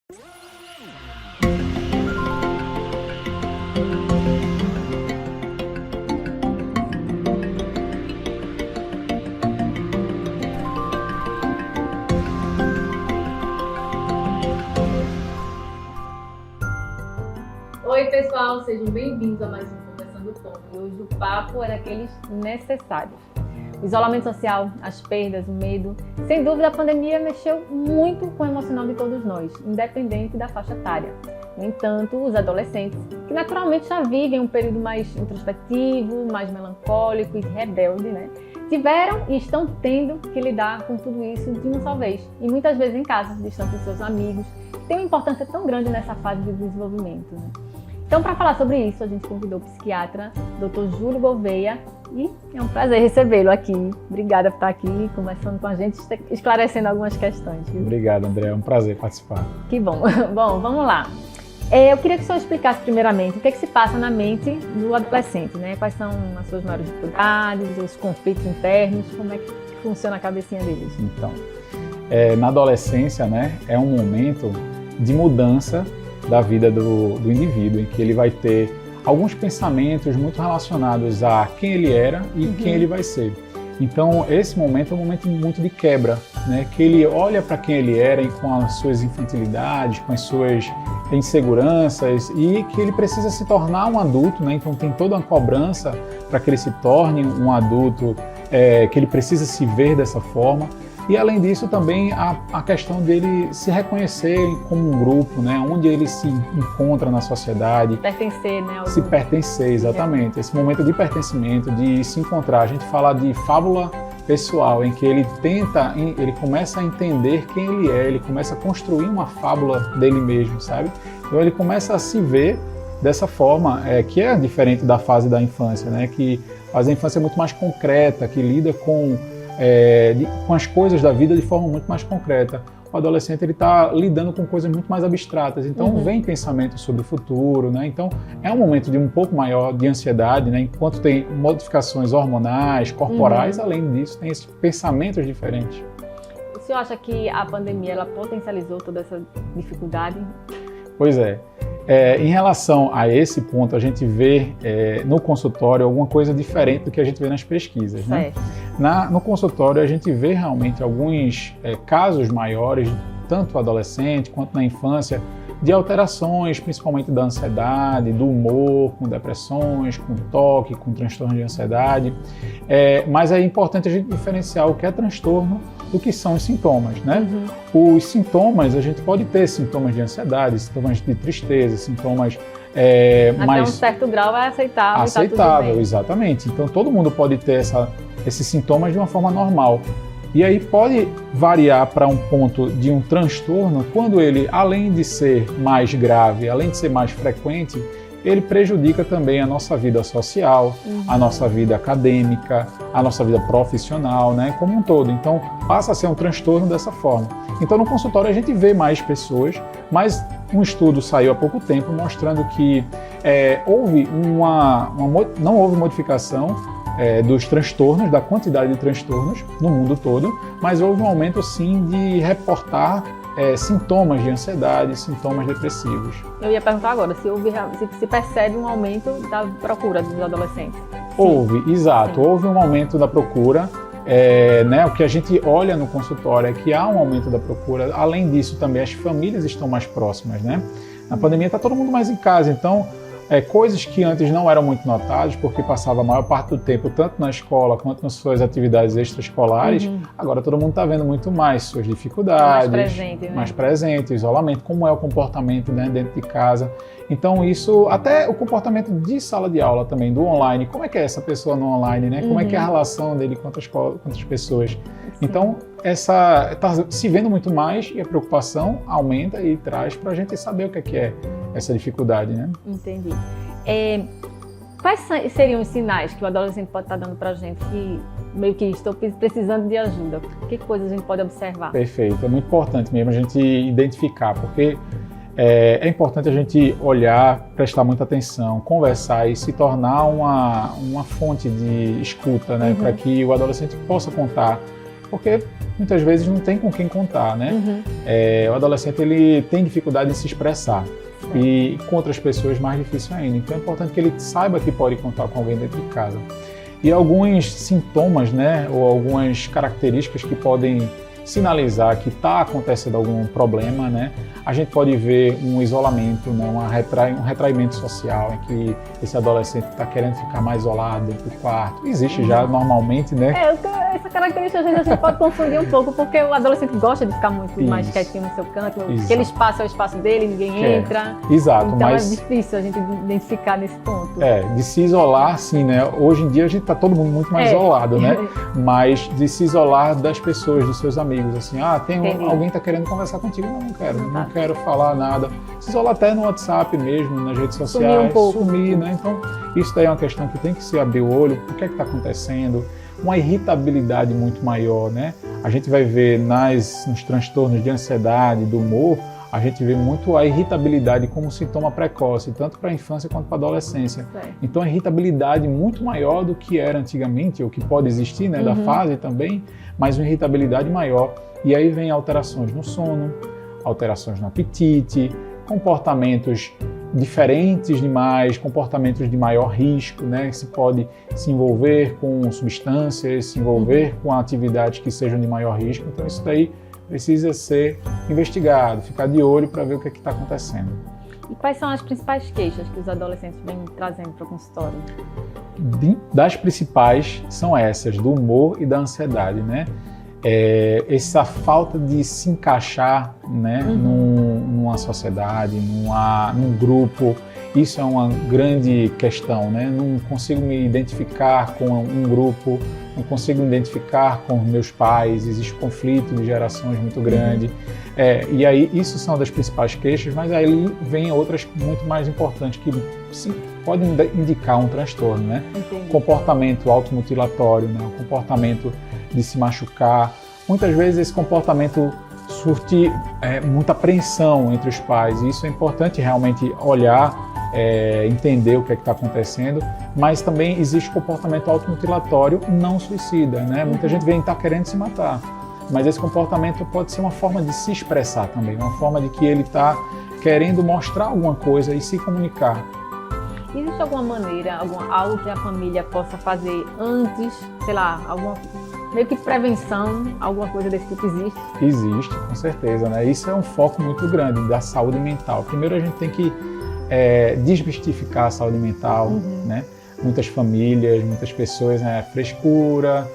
Oi pessoal, sejam bem-vindos a mais um Conversando Com. E hoje o papo é daqueles necessários. O isolamento social, as perdas, o medo. Sem dúvida a pandemia mexeu muito com o emocional de todos nós, independente da faixa etária. No entanto, os adolescentes, que naturalmente já vivem um período mais introspectivo, mais melancólico e rebelde, tiveram e estão tendo que lidar com tudo isso de uma só vez. E muitas vezes em casa, distante dos seus amigos. Tem uma importância tão grande nessa fase de desenvolvimento. Então, para falar sobre isso, a gente convidou o psiquiatra, Dr. Júlio Gouveia, e é um prazer recebê-lo aqui. Obrigada por estar aqui conversando com a gente, esclarecendo algumas questões. Viu? Obrigado, André. É um prazer participar. Que bom. Bom, vamos lá. Eu queria que o senhor explicasse primeiramente o que é que se passa na mente do adolescente, Quais são as suas maiores dificuldades, os conflitos internos, como é que funciona a cabecinha deles? Então, na adolescência, é um momento de mudança da vida do indivíduo, em que ele vai ter alguns pensamentos muito relacionados a quem ele era e quem ele vai ser. Então, esse momento é um momento muito de quebra, que ele olha para quem ele era e com as suas infantilidades, com as suas inseguranças, e que ele precisa se tornar um adulto, então tem toda uma cobrança para que ele se torne um adulto, que ele precisa se ver dessa forma. E além disso também a questão dele se reconhecer como um grupo, onde ele se encontra na sociedade. Pertencer, Se pertencer, exatamente. Esse momento de pertencimento, de se encontrar. A gente fala de fábula pessoal, em que ele começa a entender quem ele é, ele começa a construir uma fábula dele mesmo, sabe? Então ele começa a se ver dessa forma, que é diferente da fase da infância, que a fase da infância é muito mais concreta, que lida com as coisas da vida de forma muito mais concreta. O adolescente está lidando com coisas muito mais abstratas, então vem pensamentos sobre o futuro, Então é um momento de um pouco maior de ansiedade, enquanto tem modificações hormonais, corporais, além disso tem esses pensamentos diferentes. O senhor acha que a pandemia ela potencializou toda essa dificuldade? Pois é. Em relação a esse ponto, a gente vê no consultório alguma coisa diferente do que a gente vê nas pesquisas. No consultório, a gente vê realmente alguns casos maiores, tanto adolescente quanto na infância, de alterações, principalmente da ansiedade, do humor, com depressões, com toque, com transtorno de ansiedade. Mas é importante a gente diferenciar o que é transtorno do que são os sintomas, Os sintomas, a gente pode ter sintomas de ansiedade, sintomas de tristeza, sintomas até um certo grau é aceitável. Aceitável, tá tudo bem. Exatamente. Então todo mundo pode ter esses sintomas de uma forma normal. E aí pode variar para um ponto de um transtorno quando ele, além de ser mais grave, além de ser mais frequente, ele prejudica também a nossa vida social, a nossa vida acadêmica, a nossa vida profissional, como um todo. Então, passa a ser um transtorno dessa forma. Então, no consultório a gente vê mais pessoas, mas um estudo saiu há pouco tempo mostrando que não houve modificação dos transtornos, da quantidade de transtornos no mundo todo, mas houve um aumento sim de reportar sintomas de ansiedade, sintomas depressivos. Eu ia perguntar agora se percebe um aumento da procura dos adolescentes. Houve, exato. Sim. Houve um aumento da procura. O que a gente olha no consultório é que há um aumento da procura. Além disso, também as famílias estão mais próximas, Na pandemia está todo mundo mais em casa, então coisas que antes não eram muito notadas, porque passava a maior parte do tempo tanto na escola quanto nas suas atividades extraescolares, agora todo mundo está vendo muito mais suas dificuldades, mais presente, o isolamento, como é o comportamento dentro de casa. Então isso, até o comportamento de sala de aula também, do online, como é que é essa pessoa no online, Como é que é a relação dele com outras pessoas. Sim. Então, está se vendo muito mais e a preocupação aumenta e traz para a gente saber o que é essa dificuldade, Entendi. Quais seriam os sinais que o adolescente pode estar dando para a gente que meio que estou precisando de ajuda? Que coisas a gente pode observar? Perfeito, é muito importante mesmo a gente identificar, porque é importante a gente olhar, prestar muita atenção, conversar e se tornar uma fonte de escuta, para que o adolescente possa contar porque muitas vezes não tem com quem contar, né? O adolescente ele tem dificuldade de se expressar e com outras pessoas mais difícil ainda. Então é importante que ele saiba que pode contar com alguém dentro de casa. E alguns sintomas, né, ou algumas características que podem sinalizar que está acontecendo algum problema, né? A gente pode ver um isolamento, né? Um retraimento social, em que esse adolescente está querendo ficar mais isolado dentro do quarto. Existe já normalmente, né? Essa característica às vezes a gente pode confundir um pouco, porque o adolescente gosta de ficar muito mais quietinho no seu canto, aquele espaço é o espaço dele, ninguém entra. Exato, então mas é difícil a gente identificar nesse ponto. De se isolar, sim, né? Hoje em dia a gente está todo mundo muito mais isolado, né? Mas de se isolar das pessoas, dos seus amigos, assim, alguém está querendo conversar contigo, não quero falar nada. Se isolar até no WhatsApp mesmo, nas redes sociais, sumir, né? Então, isso daí é uma questão que tem que se abrir o olho, o que é que está acontecendo, uma irritabilidade muito maior, né? A gente vai ver nos transtornos de ansiedade, do humor, a gente vê muito a irritabilidade como sintoma precoce, tanto para a infância quanto para a adolescência. Então, a irritabilidade muito maior do que era antigamente, ou que pode existir, né, da fase também, mas uma irritabilidade maior. E aí vem alterações no sono, alterações no apetite, comportamentos diferentes demais, comportamentos de maior risco, né? Se pode se envolver com substâncias, se envolver com atividades que sejam de maior risco. Então isso daí precisa ser investigado, ficar de olho para ver o que está acontecendo. E quais são as principais queixas que os adolescentes vêm trazendo para o consultório? Das principais são essas, do humor e da ansiedade, né? Essa falta de se encaixar, né, numa sociedade, num grupo, isso é uma grande questão, né? Não consigo me identificar com um grupo, não consigo me identificar com meus pais, existe conflito de gerações muito grande. E aí isso são das principais queixas, mas aí vem outras muito mais importantes que sim, podem indicar um transtorno, né? Comportamento automutilatório, né? O comportamento de se machucar. Muitas vezes esse comportamento surte muita apreensão entre os pais, e isso é importante realmente olhar, entender o que é que está acontecendo, mas também existe comportamento automutilatório não suicida, né? Muita gente vem estar querendo se matar, mas esse comportamento pode ser uma forma de se expressar também, uma forma de que ele está querendo mostrar alguma coisa e se comunicar. Existe alguma maneira, algo que a família possa fazer antes, sei lá, meio que prevenção, alguma coisa desse tipo existe? Existe, com certeza, né? Isso é um foco muito grande da saúde mental. Primeiro a gente tem que desmistificar a saúde mental, né? Muitas famílias, muitas pessoas, né? Frescura,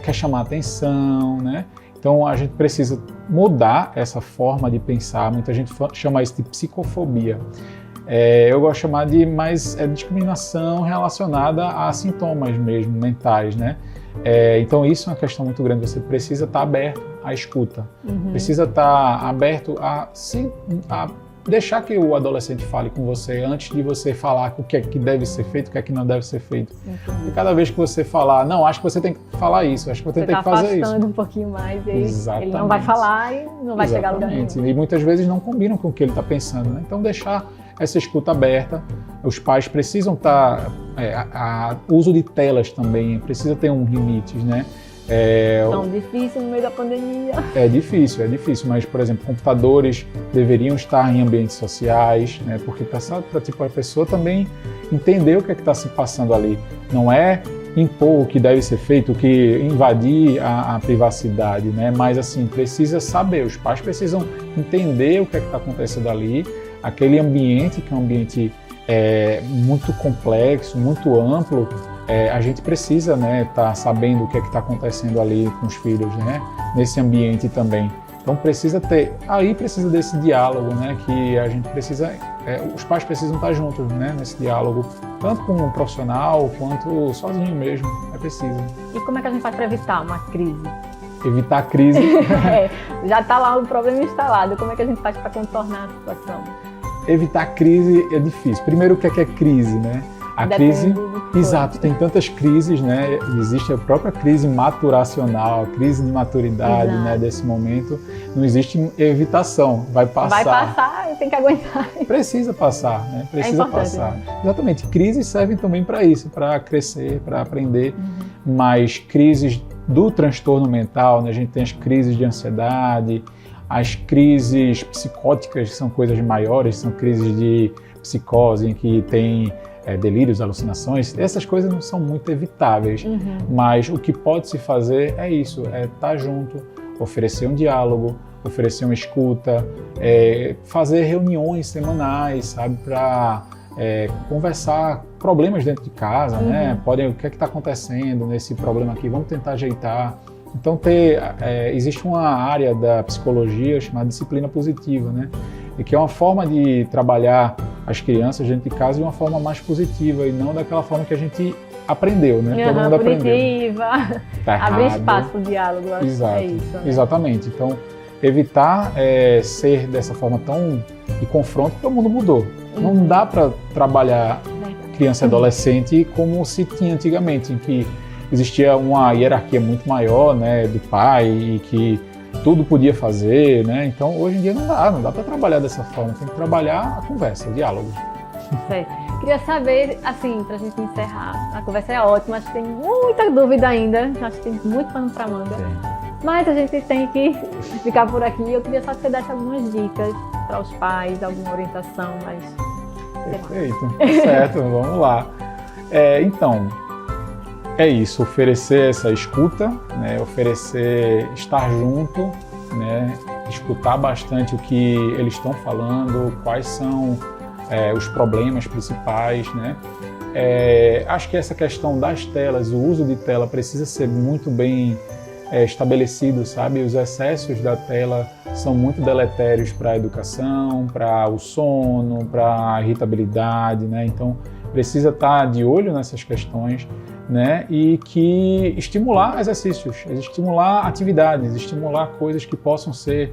quer chamar atenção, né? Então a gente precisa mudar essa forma de pensar. Muita gente chama isso de psicofobia. Eu gosto de chamar de discriminação relacionada a sintomas mesmo, mentais, né? Então isso é uma questão muito grande, você precisa estar aberto à escuta, precisa estar aberto a deixar que o adolescente fale com você antes de você falar o que é que deve ser feito, o que é que não deve ser feito. E cada vez que você falar, não, acho que você tem que falar isso, acho que você tem que fazer isso. Você está afastando um pouquinho mais, e ele não vai falar e não vai chegar a lugar nenhum. E muitas vezes não combinam com o que ele está pensando, né? Então deixar essa escuta aberta, os pais precisam estar, uso de telas também, precisa ter limites, né? Tão difícil no meio da pandemia. É difícil, mas, por exemplo, computadores deveriam estar em ambientes sociais, né? Porque para a pessoa também entender o que é que está se passando ali. Não é impor o que deve ser feito, o que invadir a privacidade, né? Mas assim, precisa saber, os pais precisam entender o que é que está acontecendo ali, aquele ambiente que é um ambiente muito complexo, muito amplo. A gente precisa, né, tá sabendo o que é que está acontecendo ali com os filhos, né, nesse ambiente também. Então precisa desse diálogo, né, que a gente precisa, os pais precisam estar juntos, né, nesse diálogo, tanto com o profissional quanto sozinho mesmo, é preciso. E como é que a gente faz para evitar uma crise? Evitar a crise. Já está lá o problema instalado, como é que a gente faz para contornar a situação? Evitar a crise é difícil. Primeiro, o que é crise, né? A crise, exato, tem tantas crises, né? Existe a própria crise maturacional, a crise de maturidade, né, desse momento. Não existe evitação, vai passar. Vai passar, tem que aguentar. Precisa passar, né? Precisa passar. Exatamente, crises servem também para isso, para crescer, para aprender. mas crises do transtorno mental, né? A gente tem as crises de ansiedade, as crises psicóticas, que são coisas maiores, são crises de psicose, em que tem delírios, alucinações. Essas coisas não são muito evitáveis, mas o que pode se fazer é isso, é estar junto, oferecer um diálogo, oferecer uma escuta, fazer reuniões semanais, sabe, para conversar problemas dentro de casa, né? O que é que está acontecendo nesse problema aqui? Vamos tentar ajeitar. Então existe uma área da psicologia chamada disciplina positiva, né? E que é uma forma de trabalhar as crianças dentro de casa de uma forma mais positiva e não daquela forma que a gente aprendeu, né? Todo mundo aprendeu. Tá errado. Abrir espaço para o diálogo, acho que é isso. Né? Exatamente. Então, evitar ser dessa forma tão de confronto, porque o mundo mudou. Não dá para trabalhar criança e adolescente como se tinha antigamente, em que existia uma hierarquia muito maior, né, do pai e que tudo podia fazer, né? Então, hoje em dia não dá para trabalhar dessa forma. Tem que trabalhar a conversa, o diálogo. Certo. Queria saber, assim, pra gente encerrar, a conversa é ótima, acho que tem muita dúvida ainda, acho que tem muito pano pra manga. Mas a gente tem que ficar por aqui. Eu queria só que você desse algumas dicas para os pais, alguma orientação, mas... Perfeito, certo, vamos lá. Então, é isso, oferecer essa escuta, né, oferecer estar junto, né, escutar bastante o que eles estão falando, quais são os problemas principais, né. Acho que essa questão das telas, o uso de tela precisa ser muito bem estabelecido, sabe? Os excessos da tela são muito deletérios para a educação, para o sono, para a irritabilidade, né? Então precisa estar de olho nessas questões, né? E que estimular exercícios, estimular atividades, estimular coisas que possam ser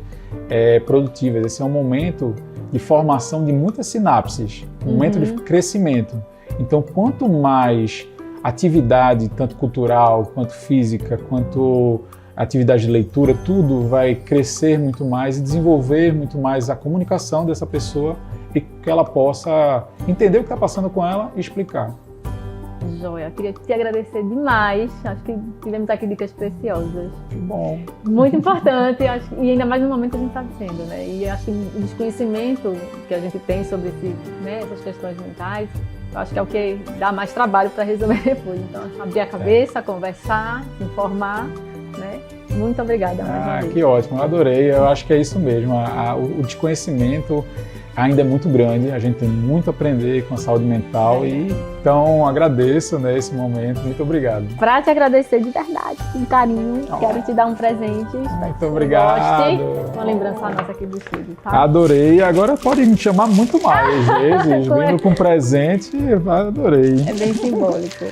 produtivas. Esse é um momento de formação de muitas sinapses, um momento de crescimento. Então, quanto mais atividade, tanto cultural, quanto física, quanto atividade de leitura, tudo vai crescer muito mais e desenvolver muito mais a comunicação dessa pessoa e que ela possa entender o que está passando com ela e explicar. Joia, queria te agradecer demais, acho que tivemos aqui dicas preciosas. Que bom. Muito importante, acho, e ainda mais no momento que a gente está vivendo, né? E acho que o desconhecimento que a gente tem sobre essas questões mentais, eu acho que é o que dá mais trabalho para resolver depois. Então, abrir a cabeça, conversar, se informar, né? Muito obrigada mais uma vez. Que ótimo, eu adorei. Eu acho que é isso mesmo. O desconhecimento ainda é muito grande, a gente tem muito a aprender com a saúde mental então agradeço, né, esse momento, muito obrigado. Para te agradecer de verdade, com carinho, quero te dar um presente. Muito obrigado. Uma lembrança nossa aqui do estúdio, tá? Adorei, agora pode me chamar muito mais vezes, vindo com presente, adorei. É bem simbólico.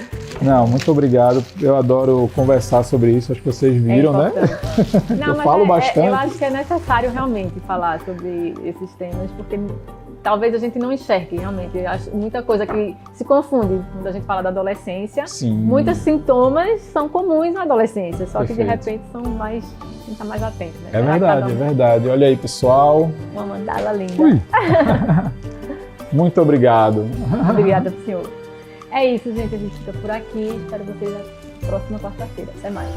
Não, muito obrigado, eu adoro conversar sobre isso, acho que vocês viram, né? Não, eu falo bastante. Eu acho que é necessário realmente falar sobre esses temas, porque talvez a gente não enxergue realmente. Eu acho muita coisa que se confunde quando a gente fala da adolescência. Sim. Muitos sintomas são comuns na adolescência, só que de Perfeito. repente são mais, a gente está mais atento, né? É verdade, é verdade. Olha aí, pessoal. Uma mandala linda. Ui. Muito obrigado. Obrigada, senhor. É isso, gente. A gente fica por aqui. Espero vocês na próxima quarta-feira. Até mais.